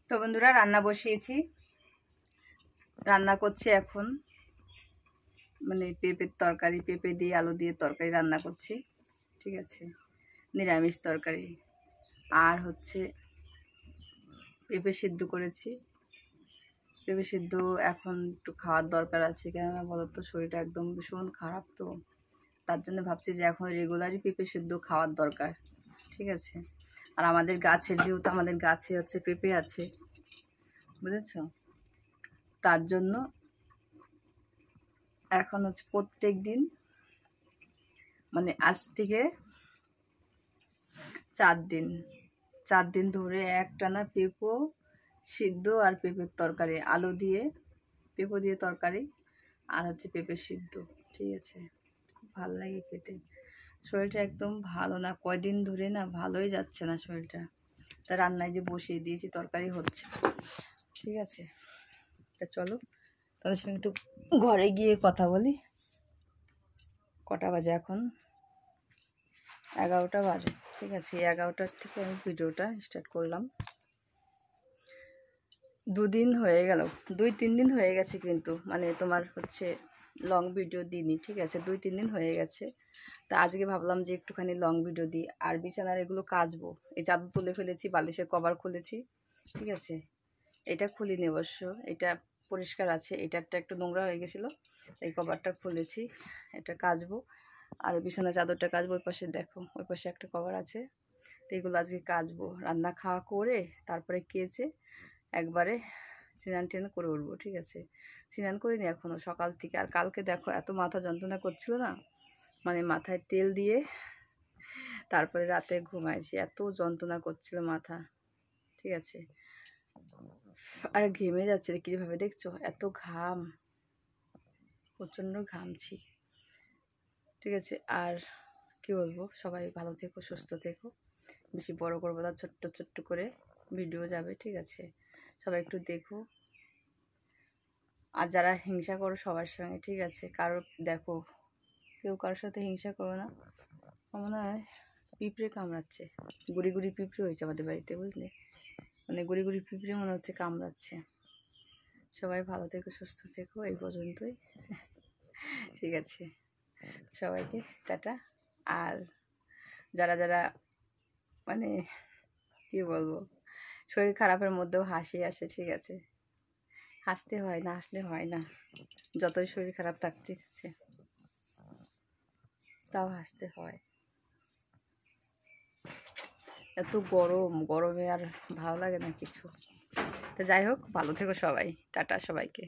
তো বন্ধুরা রান্না বসিয়েছি, রান্না করছি এখন মানে পেঁপের তরকারি, পেঁপে দিয়ে আলু দিয়ে তরকারি রান্না করছি। ঠিক আছে, নিরামিষ তরকারি। আর হচ্ছে পেঁপে সিদ্ধ করেছি। পেঁপে সিদ্ধ এখন একটু খাওয়ার দরকার আছে, কেননা বলতো শরীরটা একদম ভীষণ খারাপ, তো তার জন্য ভাবছি যে এখন রেগুলারই পেঁপে সিদ্ধ খাওয়ার দরকার। ঠিক আছে, আর আমাদের গাছের যেহেতু আমাদের গাছে হচ্ছে পেঁপে আছে, বুঝেছ, তার জন্য এখন হচ্ছে প্রত্যেক দিন মানে আজ থেকে 4 দিন ধরে একটানা পেঁপো সিদ্ধ আর পেঁপের তরকারি, আলু দিয়ে পেঁপো দিয়ে তরকারি আর হচ্ছে পেঁপে সিদ্ধ। ঠিক আছে, খুব ভালো লাগে খেতে। শরীরটা একদম ভালো না, কয়দিন ধরে না ভালোই যাচ্ছে না শরীরটা। তা রান্নায় যে বসিয়ে দিয়েছি, তরকারি হচ্ছে। ঠিক আছে, তা চলো তাদের সঙ্গে একটু ঘরে গিয়ে কথা বলি। কটা বাজে এখন? 11টা বাজে। ঠিক আছে, 11টার থেকে আমি ভিডিওটা স্টার্ট করলাম। 2 দিন হয়ে গেল, 2-3 দিন হয়ে গেছে, কিন্তু মানে তোমার হচ্ছে লং ভিডিও দিইনি। ঠিক আছে, 2-3 দিন হয়ে গেছে। তা আজকে ভাবলাম যে একটুখানি লং ভিডিও দিই। আর বিছানার এগুলো কাচবো, এই চাদর তুলে ফেলেছি, বালিশের কভার খুলেছি। ঠিক আছে, এটা খুলিনি অবশ্য, এটা পরিষ্কার আছে, এটারটা একটু নোংরা হয়ে গেছিলো, এই কভারটা খুলেছি, এটা কাচবো। আর বিছানা চাদরটা কাচবো। ওই পাশে দেখো, ওই পাশে একটা কভার আছে, তো এগুলো আজকে কাচবো। রান্না খাওয়া করে তারপরে কেচে একবারে স্নান টেন করে উঠবো। ঠিক আছে, স্নান করিনি এখনও সকাল থেকে। আর কালকে দেখো এত মাথা যন্ত্রণা করছিল না, মানে মাথায় তেল দিয়ে তারপরে রাতে ঘুমাইছি, এত যন্ত্রণা করছিল মাথা। ঠিক আছে, আর ঘেমে যাচ্ছে কীভাবে দেখছো, এত ঘাম, প্রচণ্ড ঘামছি। ঠিক আছে, আর কি বলবো, সবাই ভালো থেকো, সুস্থ থেকো। বেশি বড় করবো না, ছোট্ট ছোট্ট করে ভিডিও যাবে। ঠিক আছে, সবাই একটু দেখো। আর যারা হিংসা করো সবার সঙ্গে, ঠিক আছে, কারোর দেখো, কেউ কারোর সাথে হিংসা করো না। মনে হয় পিঁপড়ে কামড়াচ্ছে, গুড়ি গুড়ি পিঁপড়ে হয়েছে আমাদের বাড়িতে, বুঝলে, মানে গুড়ি গুড়ি পিঁপড়ে মনে হচ্ছে কামড়াচ্ছে। সবাই ভালো থেকো, সুস্থ থেকো, এই পর্যন্তই। ঠিক আছে, সবাইকে টাটা। আর যারা যারা মানে কি বলবো, শরীর খারাপের মধ্যেও হাসি আসে। ঠিক আছে, হাসতে হয়, না হাসলে হয় না, যতই শরীর খারাপ থাক, ঠিক আছে, তাও হাসতে হয়। এত গরম, গরমে আর ভালো লাগে না কিছু। তো যাই হোক, ভালো থেকো সবাই, টাটা সবাইকে।